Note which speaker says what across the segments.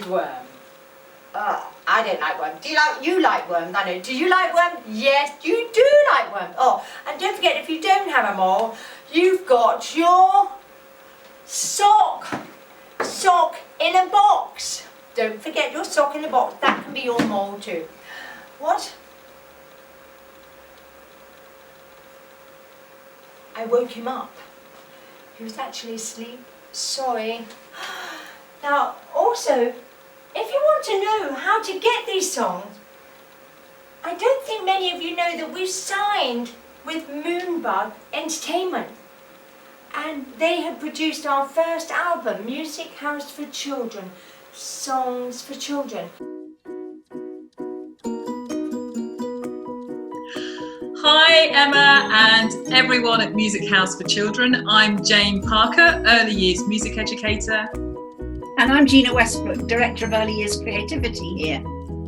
Speaker 1: worm. I don't like worms. You like worms? I know. Do you like worms? Yes, you do like worms. Oh, and don't forget, if you don't have them all, you've got your sock in a box. Don't forget your sock in a box. That can be your mole too. What? I woke him up. He was actually asleep. Sorry. Now, also, if you want to know how to get these songs, I don't think many of you know that we've signed with Moonbug Entertainment. And they have produced our first album, Music House for Children, Songs for Children.
Speaker 2: Hi Emma and everyone at Music House for Children. I'm Jane Parker, Early Years Music Educator.
Speaker 3: And I'm Gina Westbrook, Director of Early Years Creativity here.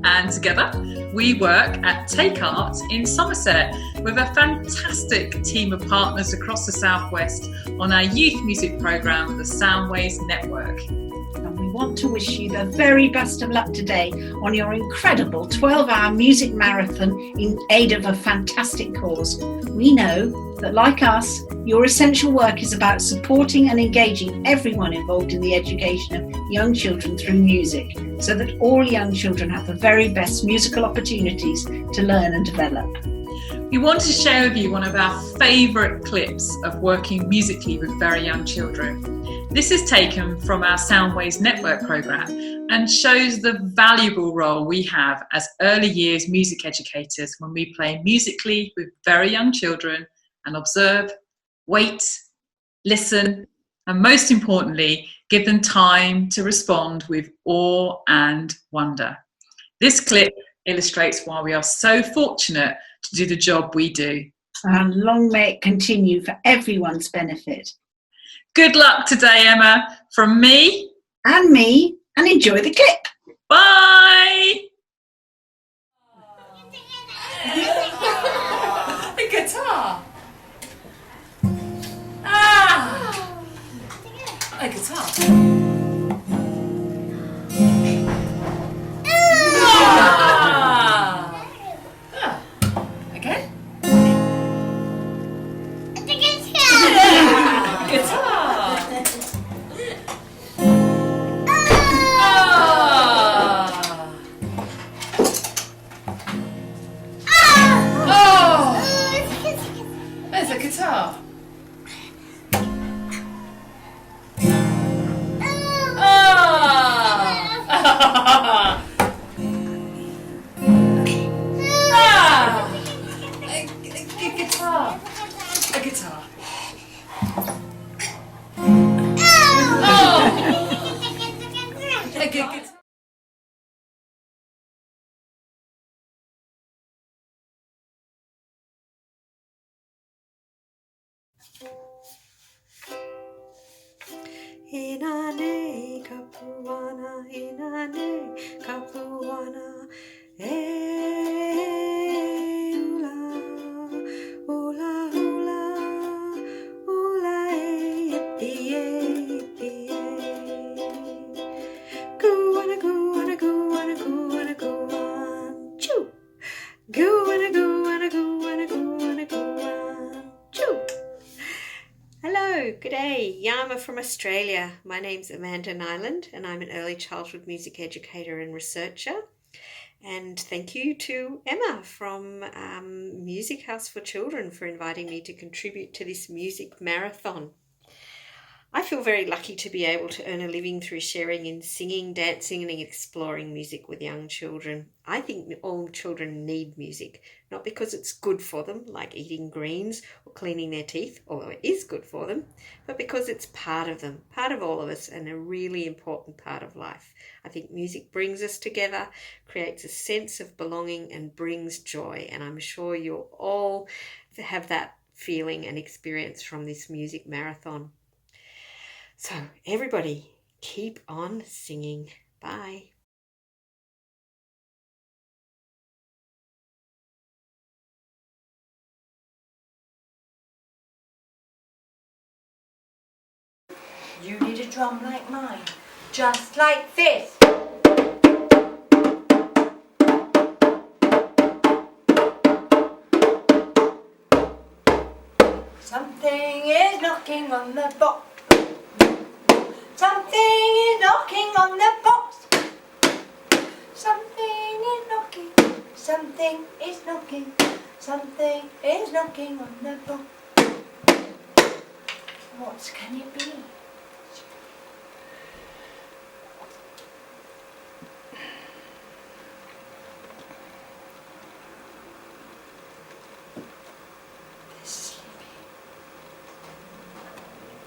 Speaker 2: And together we work at Take Art in Somerset with a fantastic team of partners across the Southwest on our youth music programme, the Soundways Network.
Speaker 3: And we want to wish you the very best of luck today on your incredible 12-hour music marathon in aid of a fantastic cause. We know that, like us, your essential work is about supporting and engaging everyone involved in the education of young children through music, so that all young children have the very best musical opportunities to learn and develop.
Speaker 2: We want to share with you one of our favourite clips of working musically with very young children. This is taken from our Soundways Network programme and shows the valuable role we have as early years music educators when we play musically with very young children and observe, wait, listen, and most importantly, give them time to respond with awe and wonder. This clip illustrates why we are so fortunate to do the job we do.
Speaker 3: And long may it continue for everyone's benefit.
Speaker 2: Good luck today, Emma, from me
Speaker 3: and me, and enjoy the clip.
Speaker 2: Bye!
Speaker 1: The guitar. A guitar. Again? Guitar. There's a guitar. A guitar.
Speaker 4: Inane kapuana, inane kapuana, ula, ula, ula, ula, yippee, yippee. Gooana, gooana, gooana, gooana, gooan, choo. Gooana, gooana, gooana, gooana, gooan, choo. Hello, good day. Ayme from Australia. My name's Amanda Nyland and I'm an early childhood music educator and researcher. And thank you to Emma from Music House for Children for inviting me to contribute to this music marathon. I feel very lucky to be able to earn a living through sharing in singing, dancing and exploring music with young children. I think all children need music, not because it's good for them, like eating greens or cleaning their teeth, although it is good for them, but because it's part of them, part of all of us, and a really important part of life. I think music brings us together, creates a sense of belonging and brings joy, and I'm sure you'll all have that feeling and experience from this music marathon. So everybody, keep on singing. Bye.
Speaker 1: You need a drum like mine, just like this. Something is knocking on the box. Something is knocking on the box. Something is knocking. Something is knocking. Something is knocking on the box. What can it be?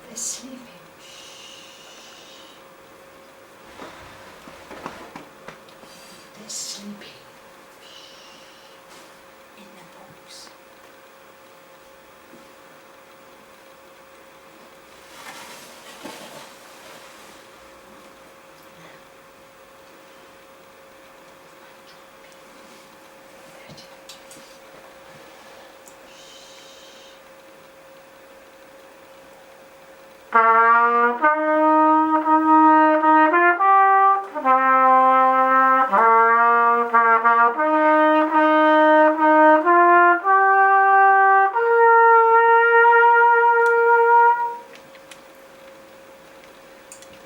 Speaker 1: They're sleeping. They're sleeping. In the box.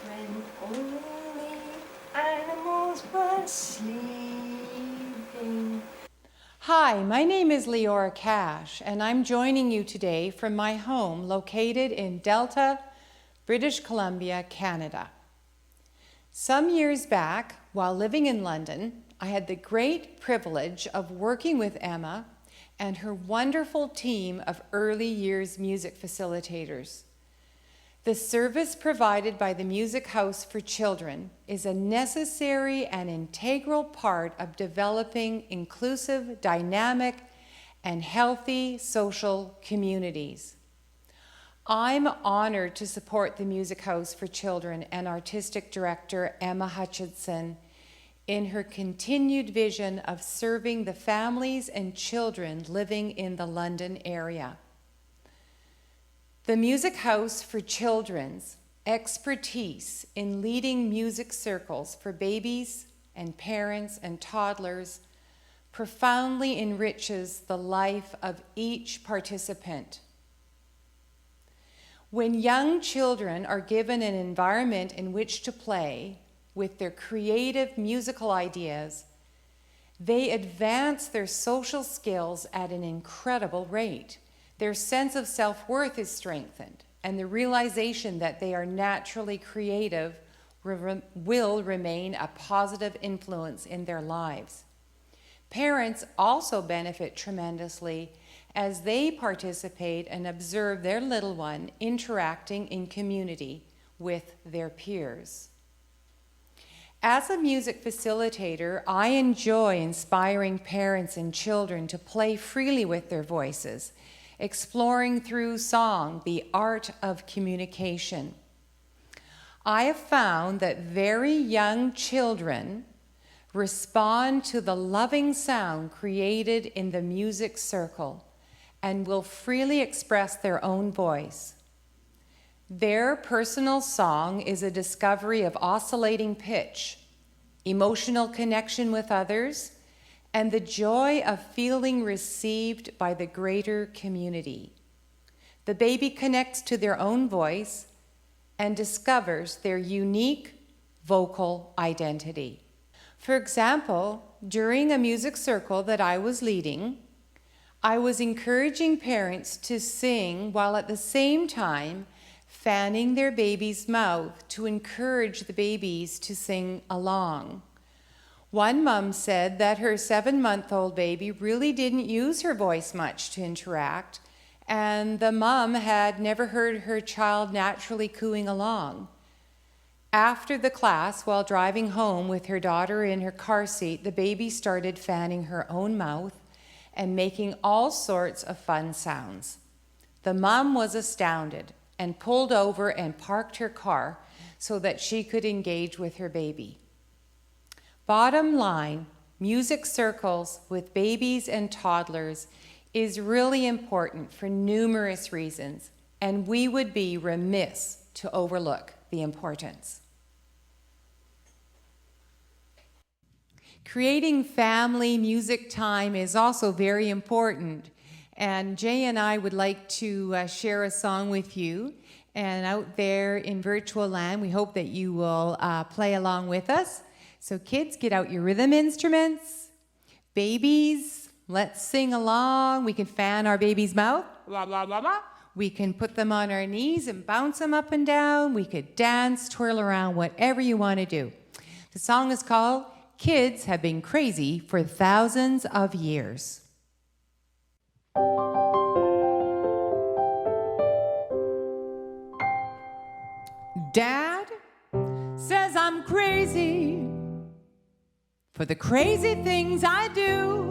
Speaker 1: When all the animals were sleeping.
Speaker 5: Hi, my name is Lora Cash, and I'm joining you today from my home located in Delta, British Columbia, Canada. Some years back, while living in London, I had the great privilege of working with Ayme and her wonderful team of early years music facilitators. The service provided by the Music House for Children is a necessary and integral part of developing inclusive, dynamic, and healthy social communities. I'm honored to support the Music House for Children and Artistic Director Ayme Hutchinson in her continued vision of serving the families and children living in the London area. The Music House for Children's expertise in leading music circles for babies and parents and toddlers profoundly enriches the life of each participant. When young children are given an environment in which to play with their creative musical ideas, they advance their social skills at an incredible rate. Their sense of self-worth is strengthened, and the realization that they are naturally creative will remain a positive influence in their lives. Parents also benefit tremendously as they participate and observe their little one interacting in community with their peers. As a music facilitator, I enjoy inspiring parents and children to play freely with their voices, exploring through song the art of communication. I have found that very young children respond to the loving sound created in the music circle and will freely express their own voice. Their personal song is a discovery of oscillating pitch, emotional connection with others, and the joy of feeling received by the greater community. The baby connects to their own voice and discovers their unique vocal identity. For example, during a music circle that I was leading, I was encouraging parents to sing while at the same time fanning their baby's mouth to encourage the babies to sing along. One mom said that her 7-month-old baby really didn't use her voice much to interact, and the mom had never heard her child naturally cooing along. After the class, while driving home with her daughter in her car seat, the baby started fanning her own mouth and making all sorts of fun sounds. The mom was astounded and pulled over and parked her car so that she could engage with her baby. Bottom line, music circles with babies and toddlers is really important for numerous reasons, and we would be remiss to overlook the importance. Creating family music time is also very important, And Jay and I would like to share a song with you. And out there in virtual land, we hope that you will play along with us. So kids, get out your rhythm instruments. Babies, let's sing along. We can fan our baby's mouth. Blah, blah, blah, blah. We can put them on our knees and bounce them up and down. We could dance, twirl around, whatever you want to do. The song is called Kids Have Been Crazy for Thousands of Years. Dad says I'm crazy for the crazy things I do.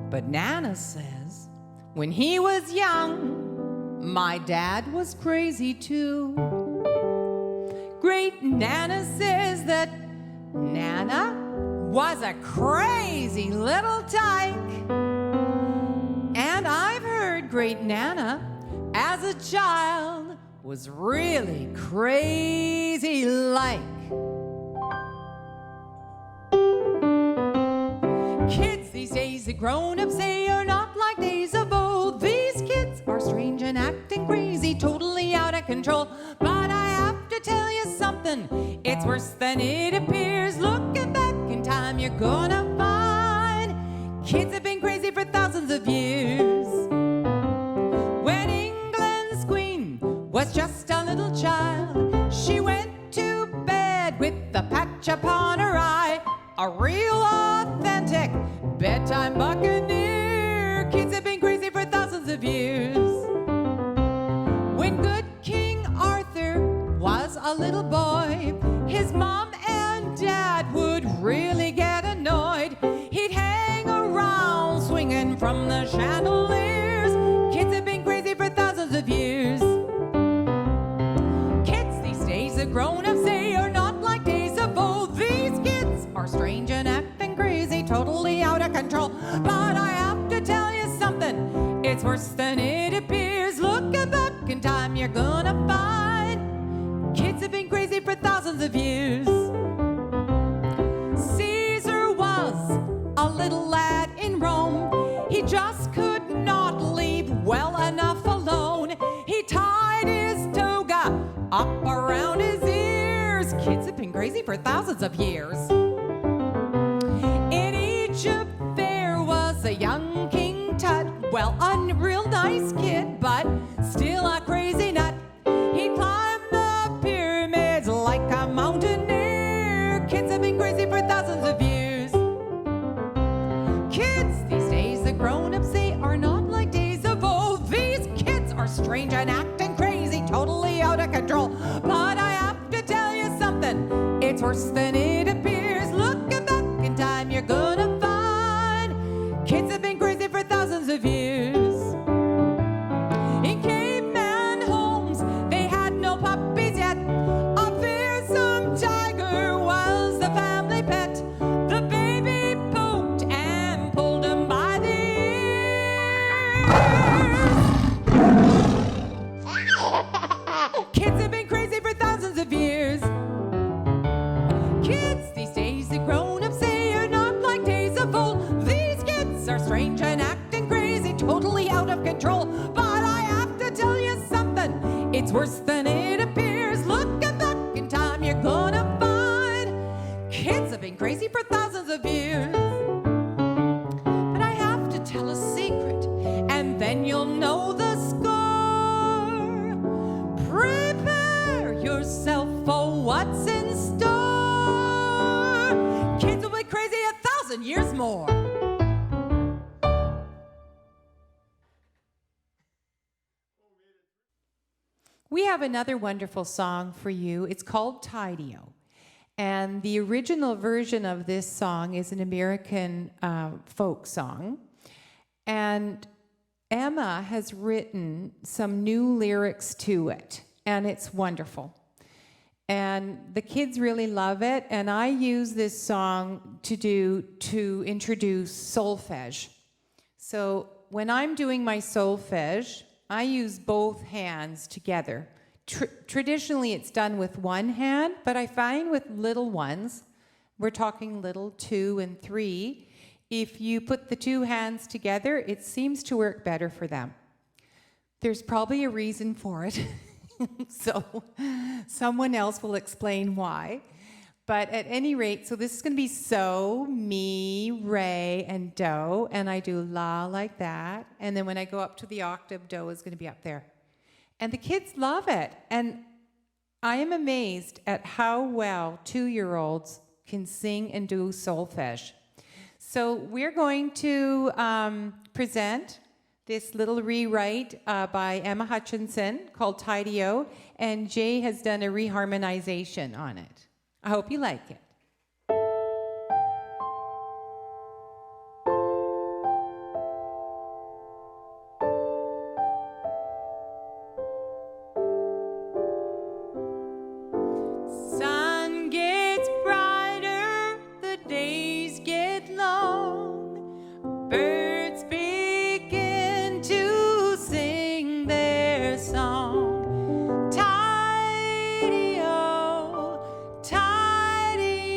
Speaker 5: But Nana says when he was young, my dad was crazy too. Great Nana says that Nana was a crazy little tyke. And I've heard Great Nana as a child was really crazy like. Kids these days, the grown-ups say, are not like days of old. These kids are strange and acting crazy, totally out of control. But I have to tell you something, it's worse than it appears. Looking back in time, you're gonna find kids have been crazy for thousands of years. When England's queen was just a little child, she went to bed with a patch upon her eye, a real authentic bedtime buccaneer. Kids have been crazy for thousands of years. When good King Arthur was a little boy, his mom and dad would really get annoyed. He'd hang around swinging from the chandeliers. Kids have been crazy for thousands of years. Kids these days, the grown-ups say, are not like days of old. These kids are strange and acting crazy, totally out of control. But I have to tell you something, it's worse than it appears. Looking back in time, you're gonna find kids have been crazy for thousands of years. Caesar was a little lad in Rome. He just could not leave well enough alone. He tied his toga up around his ears. Kids have been crazy for thousands of years. In Egypt there was a young King Tut. Well, a real nice kid, but still a crazy nut. He climbed the pyramids like a mountaineer. Kids have been crazy for thousands of years. Kids these days, the grown-ups say, are not like days of old. These kids are strange and acting crazy, totally out of control. But I have to tell you something, it's worse than it appears. Looking back in time, you're gonna find kids have been crazy for thousands of years. In caveman homes, they had no puppies yet. A fearsome tiger was the family pet. The baby poked and pulled him by the ears. Kids have been crazy for thousands of years. Kids these days, the grown-ups say, are not like days of old. These kids are strange and acting crazy, totally out of control. But I have to tell you something, it's worse than it appears. Looking back in time, you're gonna find kids have been crazy for thousands of years. But I have to tell a secret, and then you'll know the score. Prepare yourself for what's in store. Kids will be crazy 1,000 years more. We have another wonderful song for you. It's called Tidio. And the original version of this song is an American folk song. And Emma has written some new lyrics to it. And it's wonderful. And the kids really love it. And I use this song to introduce solfege. So when I'm doing my solfege, I use both hands together. Traditionally, it's done with one hand, but I find with little ones, we're talking little 2 and 3, If you put the two hands together, it seems to work better for them. There's probably a reason for it. So someone else will explain why. But at any rate, so this is going to be so, mi, re, and do. And I do la like that. And then when I go up to the octave, do is going to be up there. And the kids love it. And I am amazed at how well 2-year-olds can sing and do solfege. So we're going to present this little rewrite by Emma Hutchinson called Tidio. And Jay has done a reharmonization on it. I hope you like it. Sun gets brighter, the days get long. Birds begin to sing their song. Tidio, tidio.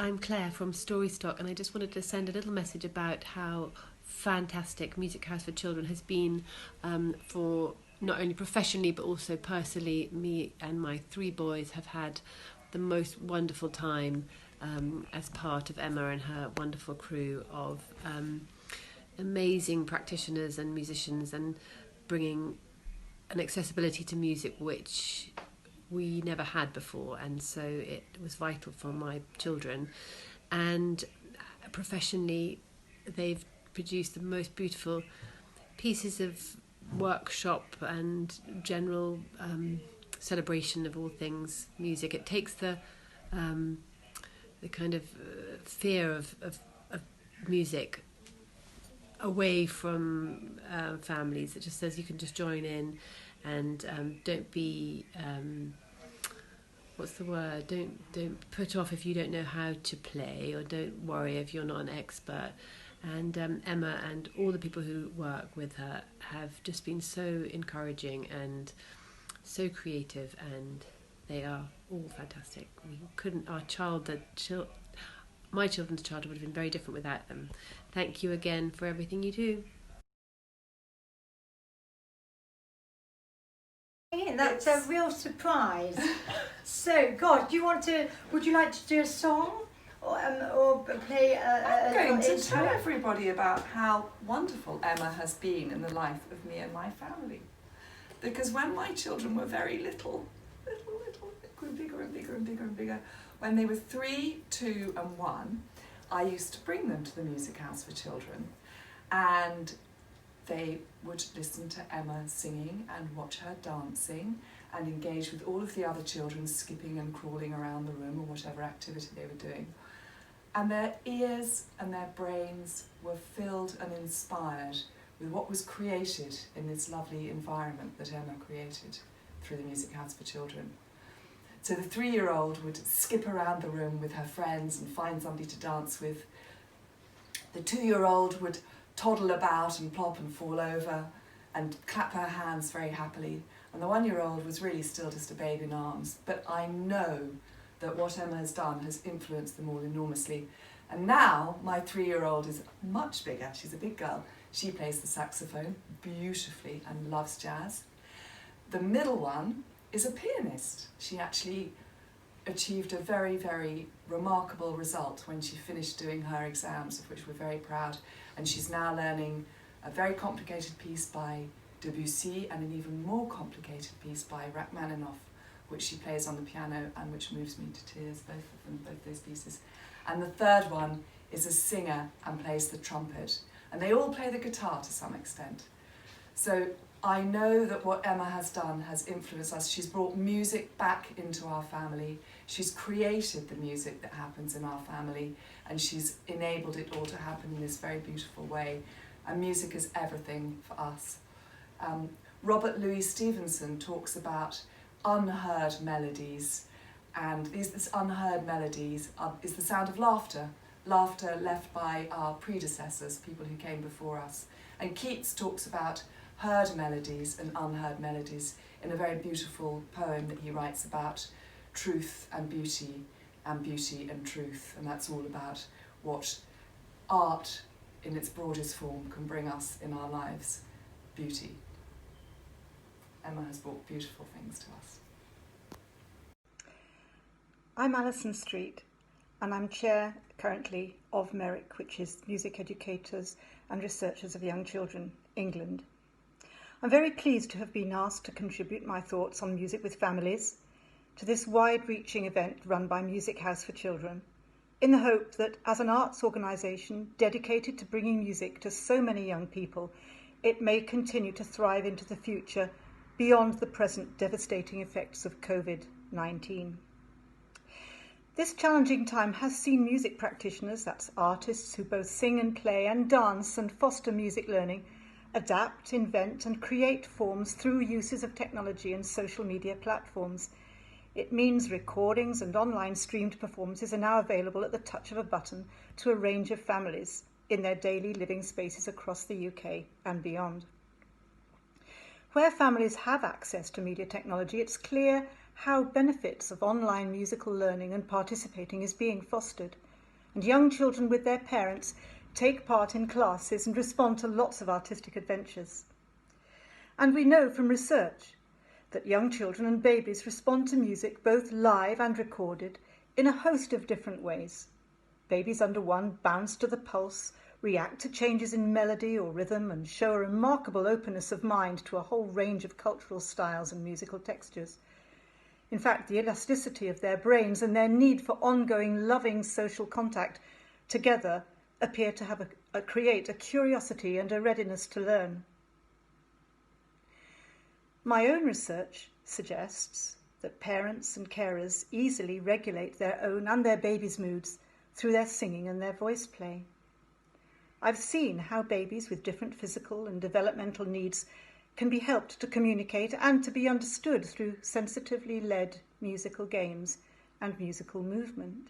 Speaker 6: I'm Claire from Storystock, and I just wanted to send a little message about how fantastic Music House for Children has been for not only professionally but also personally. Me and my 3 boys have had the most wonderful time as part of Ayme and her wonderful crew of amazing practitioners and musicians, and bringing an accessibility to music which we never had before, and so it was vital for my children. And professionally, they've produced the most beautiful pieces of workshop and general celebration of all things music. It takes the kind of fear of music away from families. It just says you can just join in and don't be what's the word? Don't put off if you don't know how to play, or don't worry if you're not an expert. And Ayme and all the people who work with her have just been so encouraging and so creative, and they are all fantastic. We couldn't, my children's childhood would have been very different without them. Thank you again for everything you do.
Speaker 1: That's a real surprise. So, God, would you like to do a song or play
Speaker 7: I'm going to
Speaker 1: instrument?
Speaker 7: tell everybody about how wonderful Ayme has been in the life of me and my family. Because when my children were very little, it grew bigger and bigger and bigger and bigger. When they were 3, 2 and 1, I used to bring them to the Music House for Children, and they would listen to Ayme singing and watch her dancing and engage with all of the other children skipping and crawling around the room or whatever activity they were doing. And their ears and their brains were filled and inspired with what was created in this lovely environment that Ayme created through the Music House for Children. So the 3-year-old would skip around the room with her friends and find somebody to dance with. The 2-year-old would toddle about and plop and fall over and clap her hands very happily. And the 1-year-old was really still just a babe in arms. But I know that what Ayme has done has influenced them all enormously. And now my 3-year-old is much bigger. She's a big girl. She plays the saxophone beautifully and loves jazz. The middle one is a pianist. She actually achieved a very, very remarkable result when she finished doing her exams, of which we're very proud. And she's now learning a very complicated piece by Debussy and an even more complicated piece by Rachmaninoff, which she plays on the piano and which moves me to tears, both of them, both those pieces. And the third one is a singer and plays the trumpet. And they all play the guitar to some extent. So I know that what Ayme has done has influenced us. She's brought music back into our family. She's created the music that happens in our family, and she's enabled it all to happen in this very beautiful way. And music is everything for us. Robert Louis Stevenson talks about unheard melodies, and these unheard melodies is the sound of laughter left by our predecessors, people who came before us. And Keats talks about heard melodies and unheard melodies in a very beautiful poem that he writes about truth and beauty and truth. And that's all about what art in its broadest form can bring us in our lives, beauty. Ayme has brought beautiful things to us.
Speaker 8: I'm Alison Street, and I'm chair currently of MERIC, which is Music Educators and Researchers of Young Children, England. I'm very pleased to have been asked to contribute my thoughts on music with families to this wide-reaching event run by Music House for Children, in the hope that as an arts organisation dedicated to bringing music to so many young people, it may continue to thrive into the future beyond the present devastating effects of COVID-19. This challenging time has seen music practitioners, that's artists who both sing and play and dance and foster music learning, adapt, invent and create forms through uses of technology and social media platforms. It means recordings and online streamed performances are now available at the touch of a button to a range of families in their daily living spaces across the UK and beyond. Where families have access to media technology, it's clear how benefits of online musical learning and participating is being fostered. and young children with their parents take part in classes and respond to lots of artistic adventures. And we know from research that young children and babies respond to music both live and recorded in a host of different ways. Babies under 1 bounce to the pulse, react to changes in melody or rhythm, and show a remarkable openness of mind to a whole range of cultural styles and musical textures. In fact, the elasticity of their brains and their need for ongoing loving social contact together appear to have create a curiosity and a readiness to learn. My own research suggests that parents and carers easily regulate their own and their babies' moods through their singing and their voice play. I've seen how babies with different physical and developmental needs can be helped to communicate and to be understood through sensitively led musical games and musical movement.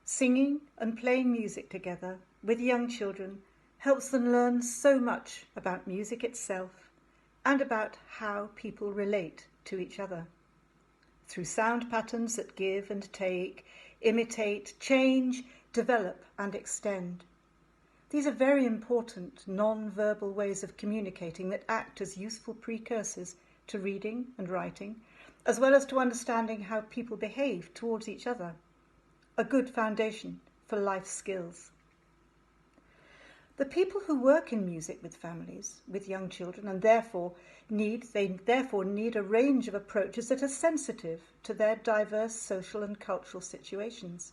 Speaker 8: Singing and playing music together with young children helps them learn so much about music itself and about how people relate to each other. Through sound patterns that give and take, imitate, change, develop and extend. These are very important non-verbal ways of communicating that act as useful precursors to reading and writing, as well as to understanding how people behave towards each other. A good foundation for life skills. The people who work in music with families, with young children, and therefore need a range of approaches that are sensitive to their diverse social and cultural situations.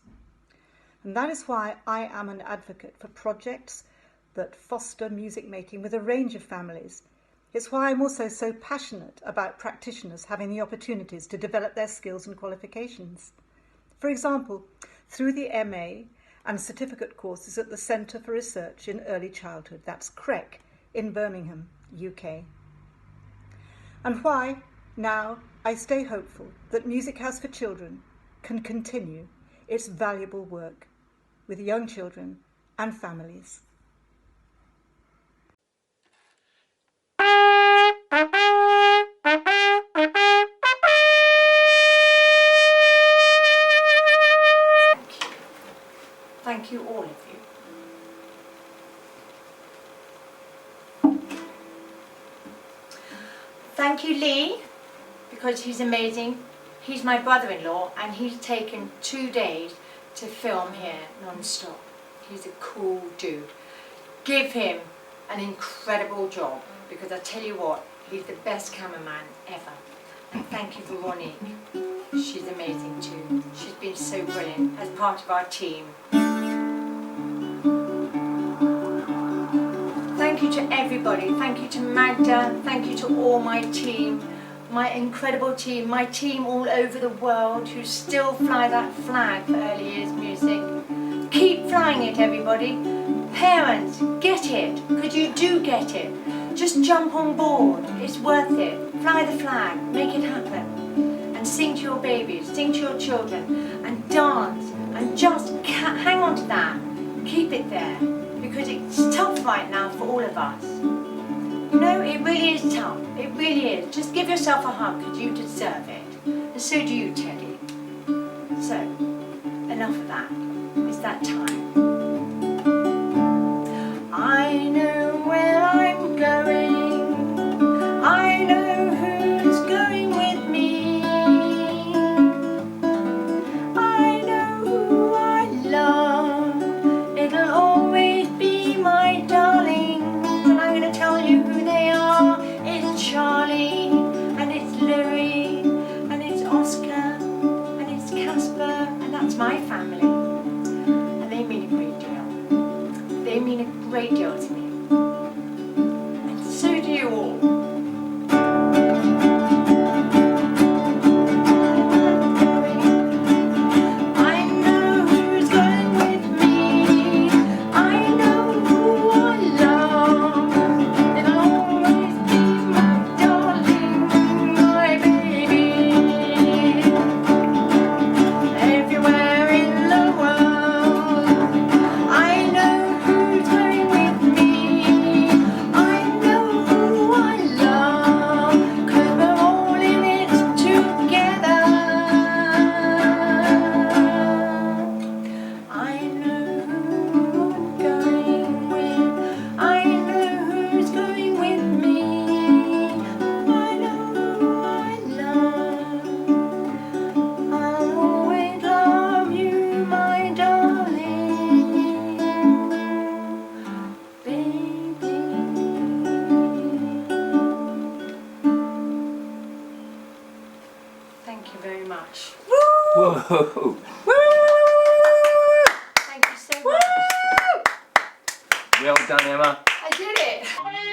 Speaker 8: And that is why I am an advocate for projects that foster music making with a range of families. It's why I'm also so passionate about practitioners having the opportunities to develop their skills and qualifications. For example, through the Ayme and certificate courses at the Centre for Research in Early Childhood, that's CREC, in Birmingham, UK. And why, now, I stay hopeful that Music House for Children can continue its valuable work with young children and families.
Speaker 1: Thank you, all of you. Thank you, Lee, because he's amazing. He's my brother-in-law and he's taken 2 days to film here non-stop. He's a cool dude. Give him an incredible job, because I tell you what, he's the best cameraman ever. And thank you, Veronique. She's amazing too. She's been so brilliant as part of our team. Thank you to everybody. Thank you to Magda. Thank you to all my team. My incredible team, my team all over the world who still fly that flag for early years music. Keep flying it, everybody. Parents, get it, because you do get it. Just jump on board, it's worth it. Fly the flag, make it happen. And sing to your babies, sing to your children, and dance, and just hang on to that. Keep it there, because it's tough right now for all of us. You know, it really is tough. It really is. Just give yourself a hug, because you deserve it. And so do you, Teddy. So, enough of that. It's that time. I know where I'm going. I know who's going with me. I know who I love. It'll always be my darling. And I'm going to tell you who they are. It's Charlie, and it's Louie, and it's Oscar, and it's Casper, and that's my family. And they mean it.
Speaker 9: Woo!
Speaker 1: Thank you so much.
Speaker 9: Well done, Emma.
Speaker 1: I did it.